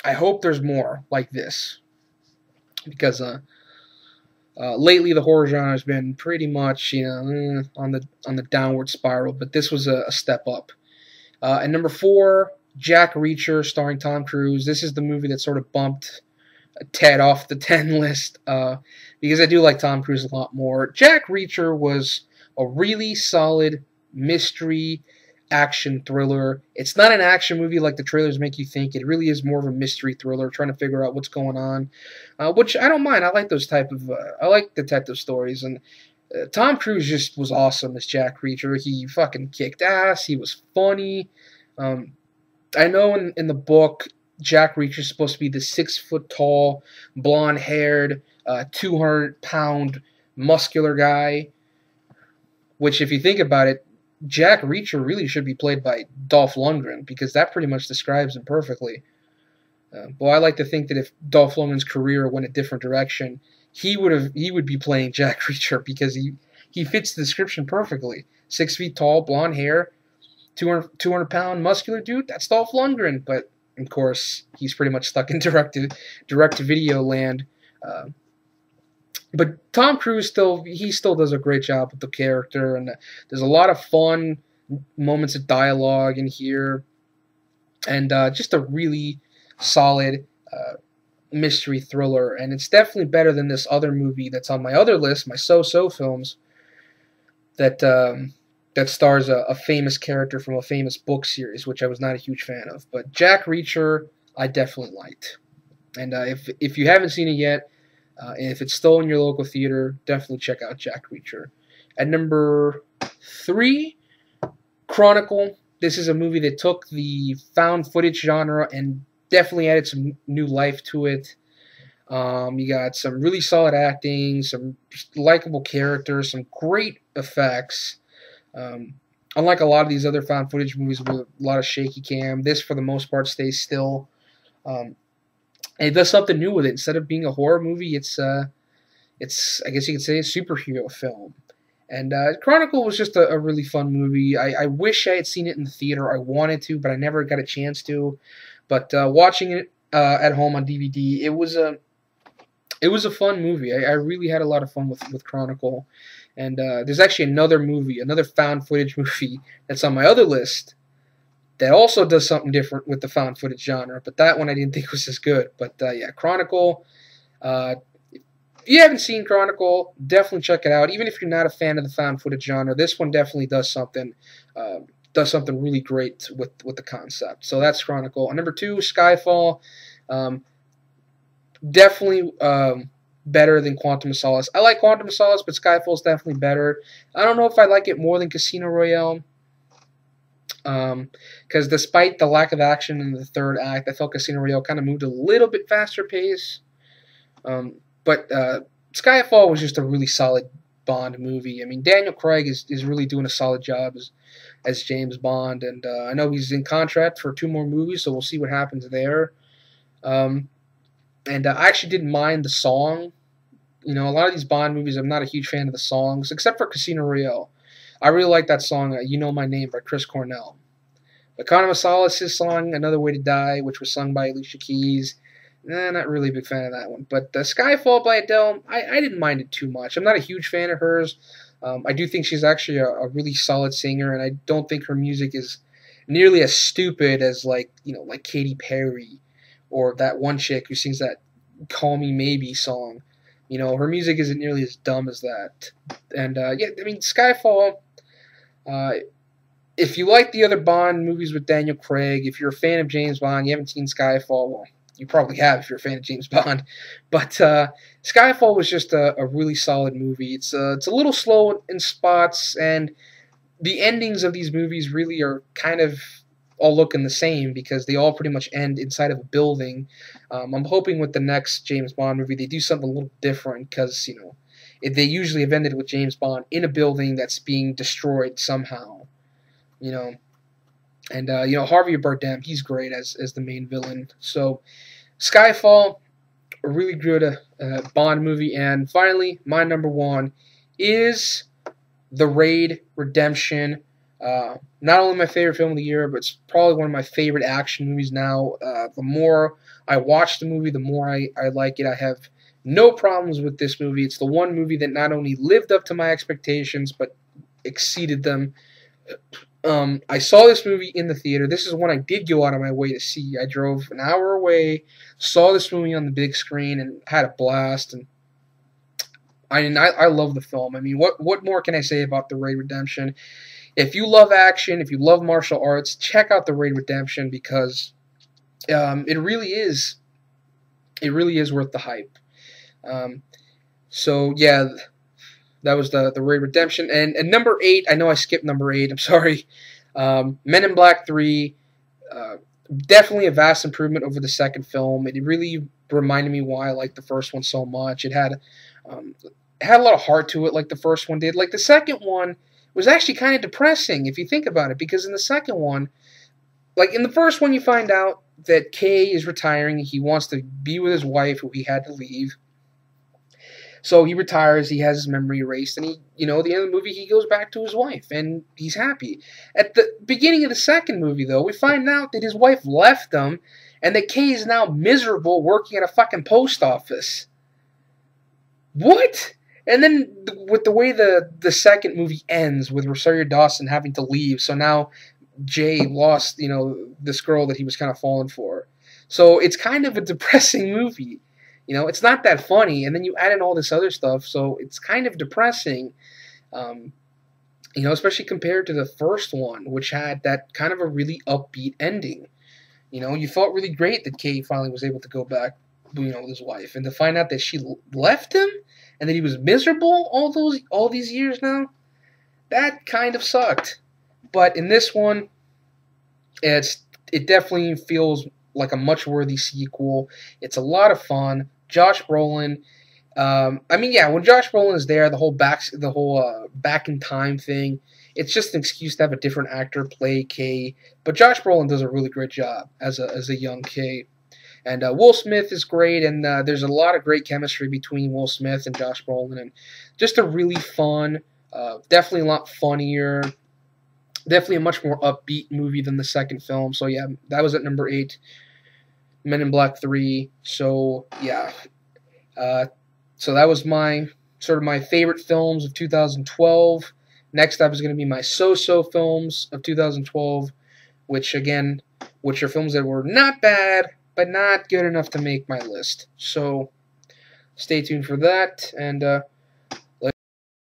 I hope there's more like this, because lately the horror genre has been pretty much, on the downward spiral. But this was a step up. And number 4, Jack Reacher, starring Tom Cruise. This is the movie that sort of bumped Ted off the 10 list, because I do like Tom Cruise a lot more. Jack Reacher was a really solid mystery action thriller. It's not an action movie like the trailers make you think. It really is more of a mystery thriller, trying to figure out what's going on, which I don't mind. I like those type of I like detective stories, and Tom Cruise just was awesome as Jack Reacher. He fucking kicked ass. He was funny. I know in the book, Jack Reacher is supposed to be the 6-foot tall, blonde haired, 200-pound muscular guy, which, if you think about it, Jack Reacher really should be played by Dolph Lundgren, because that pretty much describes him perfectly. Well, I like to think that if Dolph Lundgren's career went a different direction, he would be playing Jack Reacher, because he fits the description perfectly. 6 feet tall, blonde hair, 200-pound muscular dude. That's Dolph Lundgren. But of course, he's pretty much stuck in direct-to-video land. But Tom Cruise still does a great job with the character, and there's a lot of fun moments of dialogue in here, and just a really solid mystery thriller. And it's definitely better than this other movie that's on my other list, my So-So films, that stars a famous character from a famous book series, which I was not a huge fan of. But Jack Reacher, I definitely liked. And if you haven't seen it yet, and if it's still in your local theater, definitely check out Jack Reacher. At number 3, Chronicle. This is a movie that took the found footage genre and definitely added some new life to it. You got some really solid acting, some likable characters, some great effects. Unlike a lot of these other found footage movies with a lot of shaky cam, this for the most part stays still. And it does something new with it. Instead of being a horror movie, it's I guess you could say, a superhero film. And Chronicle was just a really fun movie. I wish I had seen it in the theater. I wanted to, but I never got a chance to. But watching it at home on DVD, it was a fun movie. I really had a lot of fun with Chronicle. And there's actually another movie, another found footage movie that's on my other list, that also does something different with the found footage genre, but that one I didn't think was as good. But yeah, Chronicle. If you haven't seen Chronicle, definitely check it out. Even if you're not a fan of the found footage genre, this one definitely does something really great with the concept. So that's Chronicle. And number 2, Skyfall. Definitely better than Quantum of Solace. I like Quantum of Solace, but Skyfall's definitely better. I don't know if I like it more than Casino Royale. Because despite the lack of action in the third act, I felt Casino Royale kind of moved a little bit faster pace. But Skyfall was just a really solid Bond movie. I mean, Daniel Craig is really doing a solid job as James Bond, and I know he's in contract for 2 more movies, so we'll see what happens there. And I actually didn't mind the song. A lot of these Bond movies, I'm not a huge fan of the songs, except for Casino Royale. I really like that song, You Know My Name, by Chris Cornell. But Quantum of Solace's song, Another Way to Die, which was sung by Alicia Keys, not really a big fan of that one. But Skyfall by Adele, I didn't mind it too much. I'm not a huge fan of hers. I do think she's actually a really solid singer, and I don't think her music is nearly as stupid as, like Katy Perry, or that one chick who sings that Call Me Maybe song. Her music isn't nearly as dumb as that. And yeah, I mean, Skyfall, if you like the other Bond movies with Daniel Craig, if you're a fan of James Bond, you haven't seen Skyfall, well, you probably have if you're a fan of James Bond. But Skyfall was just a really solid movie. It's a little slow in spots, and the endings of these movies really are kind of all looking the same, because they all pretty much end inside of a building. I'm hoping with the next James Bond movie they do something a little different, because they usually have ended with James Bond in a building that's being destroyed somehow. And Harvey Bardem, he's great as the main villain. So Skyfall, a really good Bond movie. And finally, my number 1 is The Raid: Redemption. Not only my favorite film of the year, but it's probably one of my favorite action movies now. The more I watch the movie, the more I like it. I have no problems with this movie. It's the one movie that not only lived up to my expectations, but exceeded them. I saw this movie in the theater. This is one I did go out of my way to see. I drove an hour away, saw this movie on the big screen, and had a blast. And I love the film. I mean, what more can I say about The Raid Redemption? If you love action, if you love martial arts, check out The Raid Redemption because it really is worth the hype. So yeah, that was the Raid Redemption. And number 8, I know I skipped number 8. I'm sorry. Men in Black 3. Definitely a vast improvement over the second film. It really reminded me why I liked the first one so much. It had a lot of heart to it, like the first one did. Like the second one was actually kind of depressing if you think about it, because in the second one, like in the first one, you find out that Kay is retiring. He wants to be with his wife, who he had to leave. So he retires, he has his memory erased, and at the end of the movie, he goes back to his wife, and he's happy. At the beginning of the second movie, though, we find out that his wife left him, and that Kay is now miserable working at a fucking post office. What? And then with the way the second movie ends, with Rosario Dawson having to leave, so now Jay lost, this girl that he was kind of falling for. So it's kind of a depressing movie. It's not that funny, and then you add in all this other stuff, so it's kind of depressing, especially compared to the first one, which had that kind of a really upbeat ending. You felt really great that Kay finally was able to go back, with his wife, and to find out that she left him, and that he was miserable all these years now, that kind of sucked. But in this one, it definitely feels like a much worthy sequel. It's a lot of fun. Josh Brolin, when Josh Brolin is there, the whole back in time thing, it's just an excuse to have a different actor play Kay. But Josh Brolin does a really great job as a young Kay. And Will Smith is great, and there's a lot of great chemistry between Will Smith and Josh Brolin, and just a really fun, definitely a lot funnier, definitely a much more upbeat movie than the second film. So yeah, that was at number 8. Men in Black 3. So yeah, so that was my favorite films of 2012. Next up is going to be my so-so films of 2012, which are films that were not bad but not good enough to make my list. So stay tuned for that, and